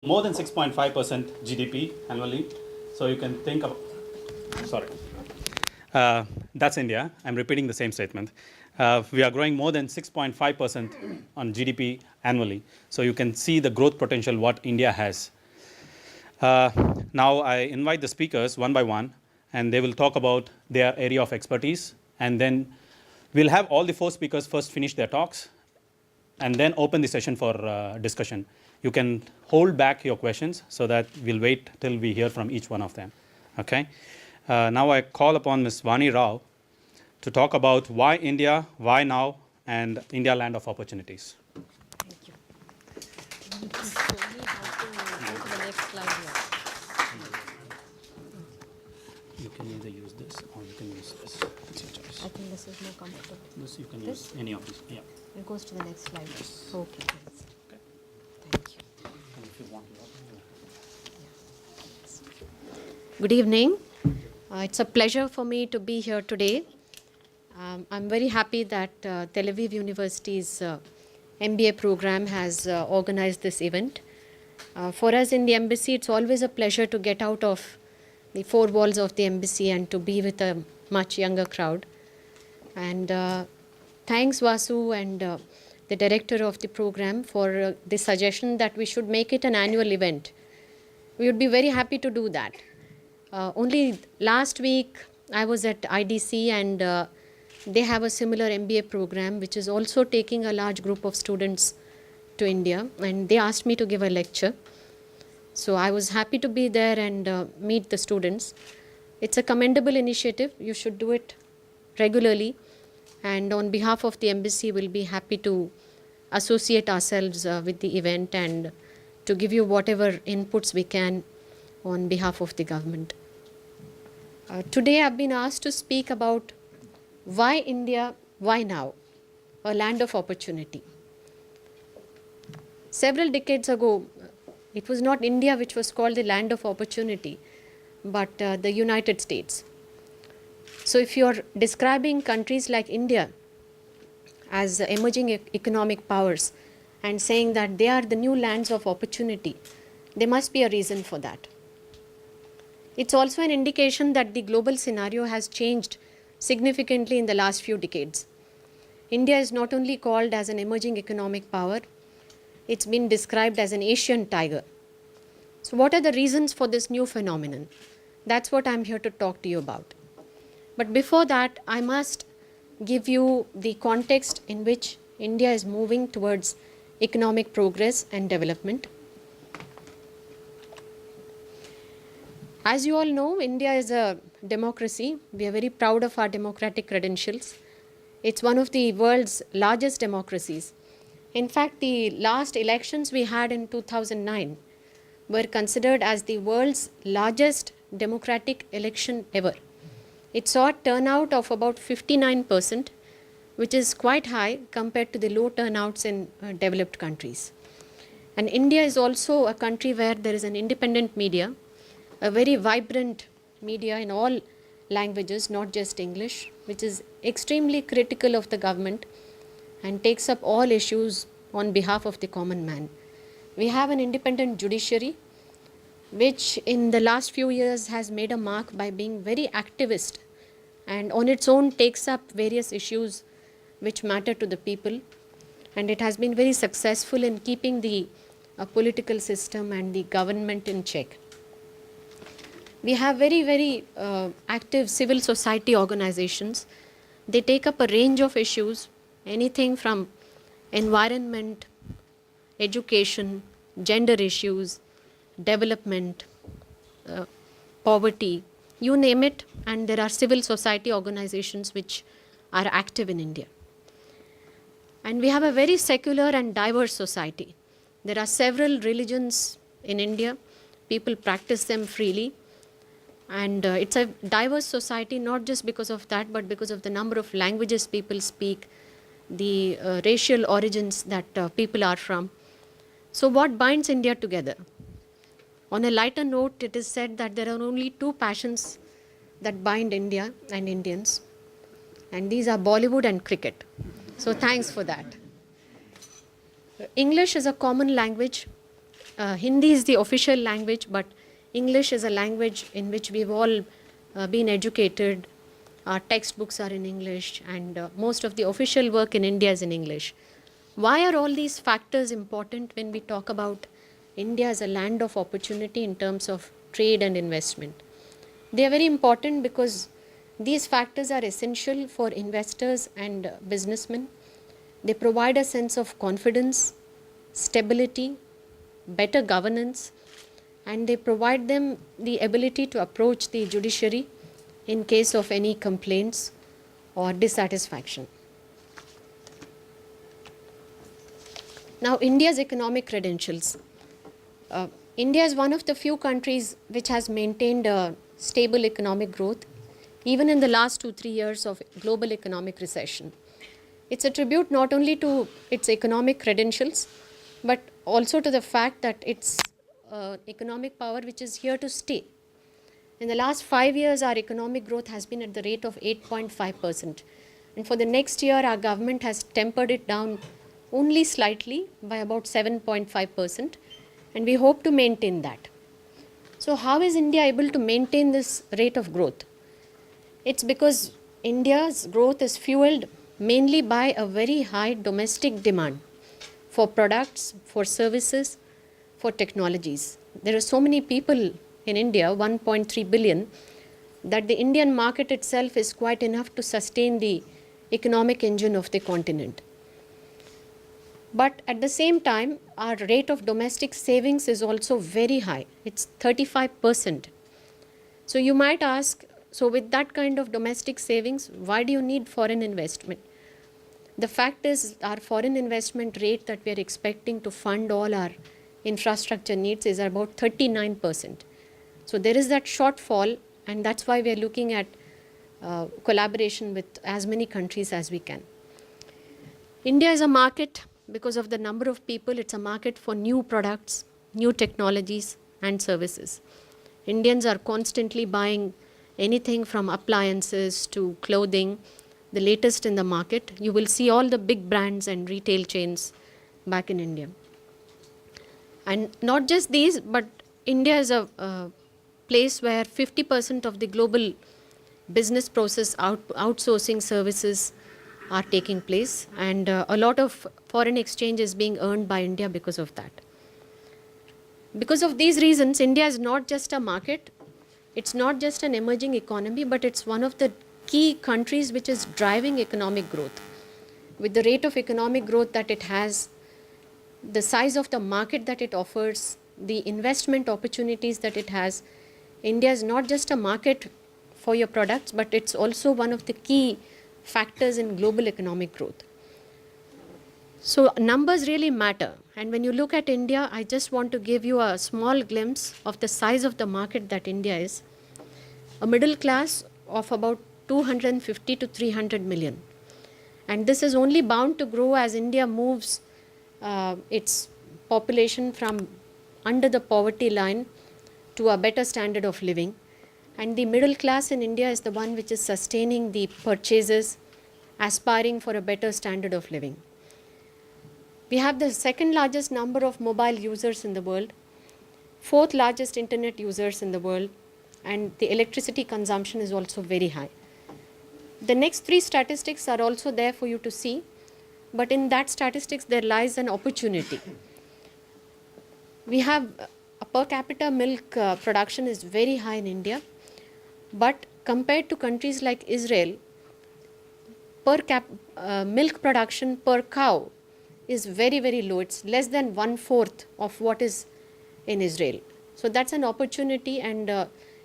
more than 6.5% GDP annually. So you can think of, sorry, that's India. I'm repeating the same statement. We are growing more than 6.5% on GDP annually. So you can see the growth potential what India has. Now I invite the speakers one by one, and they will talk about their area of expertise. And then we'll have all the four speakers first finish their talks, and then open the session for discussion. You can hold back your questions so that we'll wait till we hear from each one of them. Okay. Now I call upon Ms. Vani Rao to talk about why India, why now, and India land of opportunities. Thank you. Please show me how to go to the next slide here. You can either use this or you can use this. It's your choice. I think this is more comfortable. This you can This? use any of these. Yeah. It goes to the next slide. Yes. Okay, thanks. Okay. Thank you. And if you want, Good evening. It's a pleasure for me to be here today. I'm very happy that Tel Aviv University's MBA program has organized this event. For us in the embassy, it's always a pleasure to get out of the four walls of the embassy and to be with a much younger crowd. And thanks Vasu and the director of the program for the suggestion that we should make it an annual event. We would be very happy to do that. Only last week I was at IDC and they have a similar MBA program which is also taking a large group of students to India, and they asked me to give a lecture. So I was happy to be there and meet the students. It's a commendable initiative. You should do it regularly, and on behalf of the embassy we'll be happy to associate ourselves with the event and to give you whatever inputs we can on behalf of the government. Today I've been asked to speak about why India, why now? A land of opportunity. Several decades ago, it was not India which was called the land of opportunity, but the United States. So if you're describing countries like India as emerging economic powers and saying that they are the new lands of opportunity, there must be a reason for that. It's also an indication that the global scenario has changed significantly in the last few decades. India is not only called as an emerging economic power, it's been described as an Asian tiger. So what are the reasons for this new phenomenon? That's what I'm here to talk to you about. But before that, I must give you the context in which India is moving towards economic progress and development. As you all know, India is a democracy. We are very proud of our democratic credentials. It's one of the world's largest democracies. In fact, the last elections we had in 2009 were considered as the world's largest democratic election ever. It saw a turnout of about 59%, which is quite high compared to the low turnouts in developed countries. And India is also a country where there is an independent media, a very vibrant media in all languages, not just English, which is extremely critical of the government and takes up all issues on behalf of the common man. We have an independent judiciary, which in the last few years has made a mark by being very activist and on its own takes up various issues which matter to the people, and it has been very successful in keeping the political system and the government in check. We have very active civil society organizations. They take up a range of issues, anything from environment, education, gender issues, development, poverty, you name it, and there are civil society organizations which are active in India. And we have a very secular and diverse society. There are several religions in India. People practice them freely. And it's a diverse society, not just because of that, but because of the number of languages people speak, the racial origins that people are from. So what binds India together? On a lighter note, it is said that there are only two passions that bind India and Indians, and these are Bollywood and cricket. So thanks for that. English is a common language Hindi is the official language, but English is a language in which we've all been educated. Our textbooks are in English, and most of the official work in India is in English. Why are all these factors important when we talk about India as a land of opportunity in terms of trade and investment? They are very important because these factors are essential for investors and businessmen. They provide a sense of confidence, stability, better governance, and they provide them the ability to approach the judiciary in case of any complaints or dissatisfaction. Now, India's economic credentials. India is one of the few countries which has maintained a stable economic growth even in the last 2-3 years of global economic recession. It's a tribute not only to its economic credentials, but also to the fact that it's economic power which is here to stay. In the last 5 years, our economic growth has been at the rate of 8.5%. And for the next year, our government has tempered it down only slightly by about 7.5%. And we hope to maintain that. So how is India able to maintain this rate of growth? It's because India's growth is fueled mainly by a very high domestic demand for products, for services, for technologies. There are so many people in India, 1.3 billion, that the Indian market itself is quite enough to sustain the economic engine of the continent. But at the same time, our rate of domestic savings is also very high. It's 35%. So you might ask, so with that kind of domestic savings, why do you need foreign investment? The fact is, our foreign investment rate that we are expecting to fund all our infrastructure needs is about 39%. So there is that shortfall, and that's why we are looking at collaboration with as many countries as we can. India is a market because of the number of people. It's a market for new products, new technologies and services. Indians are constantly buying anything from appliances to clothing, the latest in the market. You will see all the big brands and retail chains back in India. And not just these, but India is a place where 50% of the global business process outsourcing services are taking place, and a lot of foreign exchange is being earned by India because of that. Because of these reasons, India is not just a market, it's not just an emerging economy, but it's one of the key countries which is driving economic growth. With the rate of economic growth that it has, the size of the market that it offers, the investment opportunities that it has, India is not just a market for your products, but it's also one of the key factors in global economic growth. So numbers really matter. And when you look at India, I just want to give you a small glimpse of the size of the market that India is. A middle class of about 250 to 300 million. And this is only bound to grow as India moves its population from under the poverty line to a better standard of living. And the middle class in India is the one which is sustaining the purchases, aspiring for a better standard of living. We have the second largest number of mobile users in the world, fourth largest internet users in the world, and the electricity consumption is also very high. The next three statistics are also there for you to see, but in that statistics there lies an opportunity. We have a per capita milk production is very high in India, but compared to countries like Israel, milk production per cow is very, very low. It's less than 1/4 of what is in Israel. So that's an opportunity, and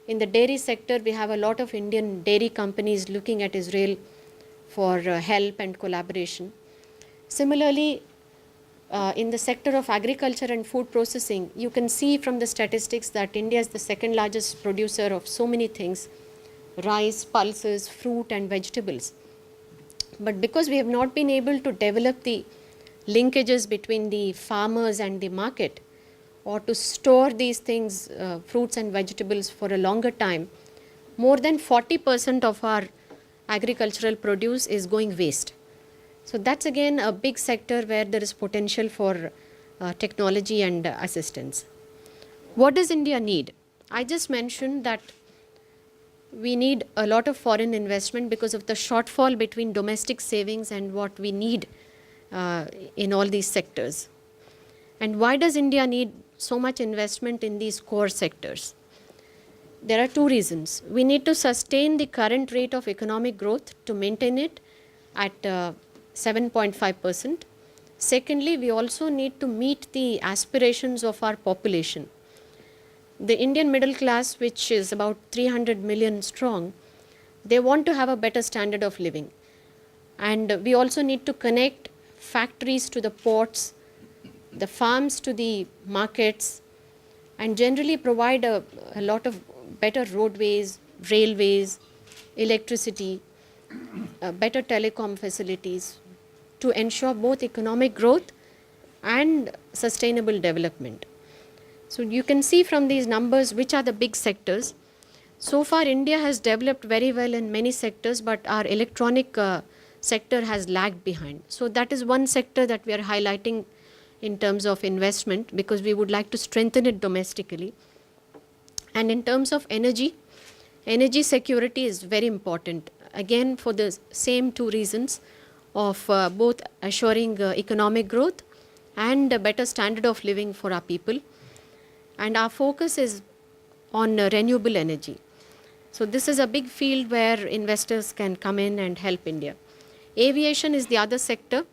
in the dairy sector, we have a lot of Indian dairy companies looking at Israel for help and collaboration. Similarly, in the sector of agriculture and food processing, you can see from the statistics that India is the second largest producer of so many things: rice, pulses, fruit and vegetables. But because we have not been able to develop the linkages between the farmers and the market, or to store these things, fruits and vegetables, for a longer time, more than 40% of our agricultural produce is going waste. So that's again a big sector where there is potential for technology and assistance. What does India need? I just mentioned that we need a lot of foreign investment because of the shortfall between domestic savings and what we need in all these sectors. And why does India need so much investment in these core sectors? There are two reasons. We need to sustain the current rate of economic growth to maintain it at 7.5%. Secondly, we also need to meet the aspirations of our population. The Indian middle class, which is about 300 million strong, they want to have a better standard of living. And we also need to connect factories to the ports, the farms to the markets, and generally provide a lot of better roadways, railways, electricity, better telecom facilities to ensure both economic growth and sustainable development. So you can see from these numbers which are the big sectors. So far, India has developed very well in many sectors, but our electronic sector has lagged behind. So that is one sector that we are highlighting in terms of investment because we would like to strengthen it domestically. And in terms of energy, energy security is very important. Again, for the same two reasons of both assuring economic growth and a better standard of living for our people. And our focus is on renewable energy. So this is a big field where investors can come in and help India. Aviation is the other sector.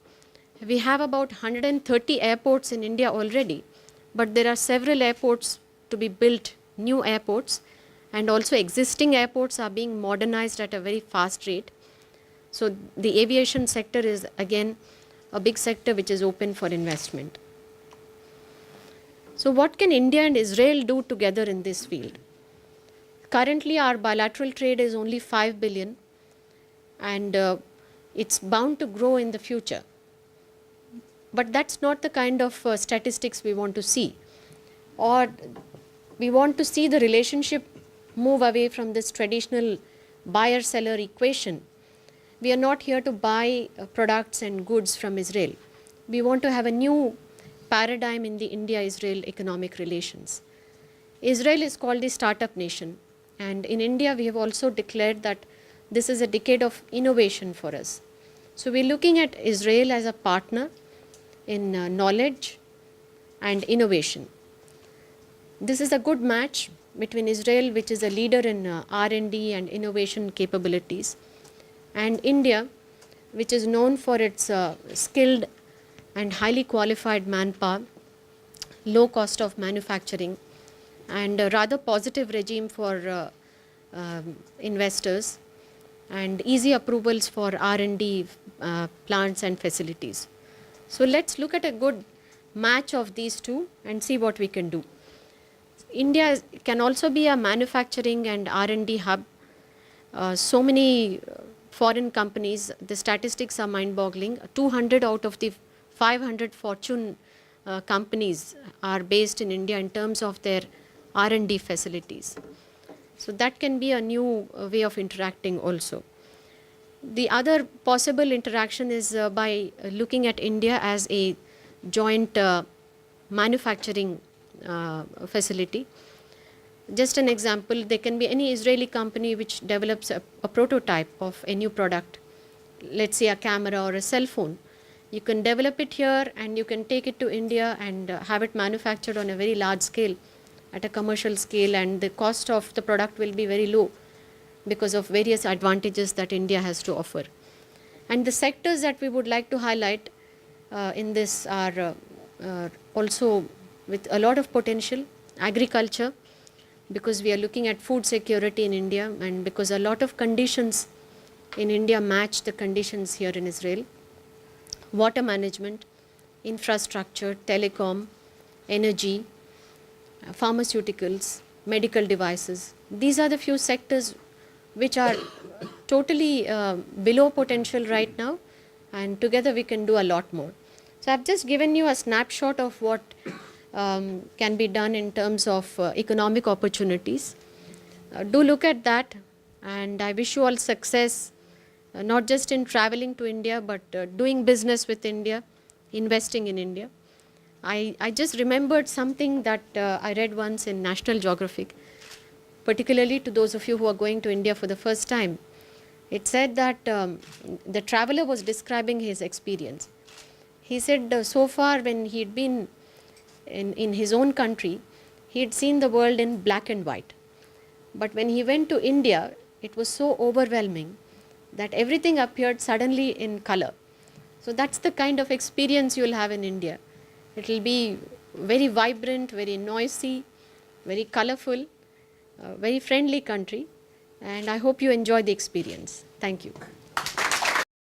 We have about 130 airports in India already, but there are several airports to be built, new airports, and also existing airports are being modernized at a very fast rate. So the aviation sector is again a big sector which is open for investment. So what can India and Israel do together in this field? Currently our bilateral trade is only 5 billion and it's bound to grow in the future. But that's not the kind of statistics we want to see. Or we want to see the relationship move away from this traditional buyer-seller equation. We are not here to buy products and goods from Israel. We want to have a new paradigm in the India-Israel economic relations. Israel is called the startup nation, and in India we have also declared that this is a decade of innovation for us. So we're looking at Israel as a partner in knowledge and innovation. This is a good match between Israel, which is a leader in R&D and innovation capabilities, and India, which is known for its skilled and highly qualified manpower, low cost of manufacturing, and a rather positive regime for investors, and easy approvals for R&D plants and facilities. So let's look at a good match of these two and see what we can do. India can also be a manufacturing and R&D hub. So many foreign companies, the statistics are mind-boggling. 200 out of the 500 Fortune companies are based in India in terms of their R&D facilities. So that can be a new way of interacting also. The other possible interaction is by looking at India as a joint manufacturing facility. Just an example, there can be any Israeli company which develops a prototype of a new product, let's say a camera or a cell phone. You can develop it here and you can take it to India and have it manufactured on a very large scale, at a commercial scale, and the cost of the product will be very low because of various advantages that India has to offer. And the sectors that we would like to highlight in this are also with a lot of potential. Agriculture, because we are looking at food security in India and because a lot of conditions in India match the conditions here in Israel. Water management, infrastructure, telecom, energy, pharmaceuticals, medical devices. These are the few sectors which are totally below potential right now, and together we can do a lot more. So I've just given you a snapshot of what can be done in terms of economic opportunities. Do look at that, and I wish you all success, not just in traveling to India, but doing business with India, investing in India. I just remembered something that I read once in National Geographic, particularly to those of you who are going to India for the first time. It said that the traveler was describing his experience. He said so far when he had been in his own country, he had seen the world in black and white. But when he went to India, it was so overwhelming that everything appeared suddenly in color. So that's the kind of experience you'll have in India. It will be very vibrant, very noisy, very colorful, very friendly country, and I hope you enjoy the experience. Thank you.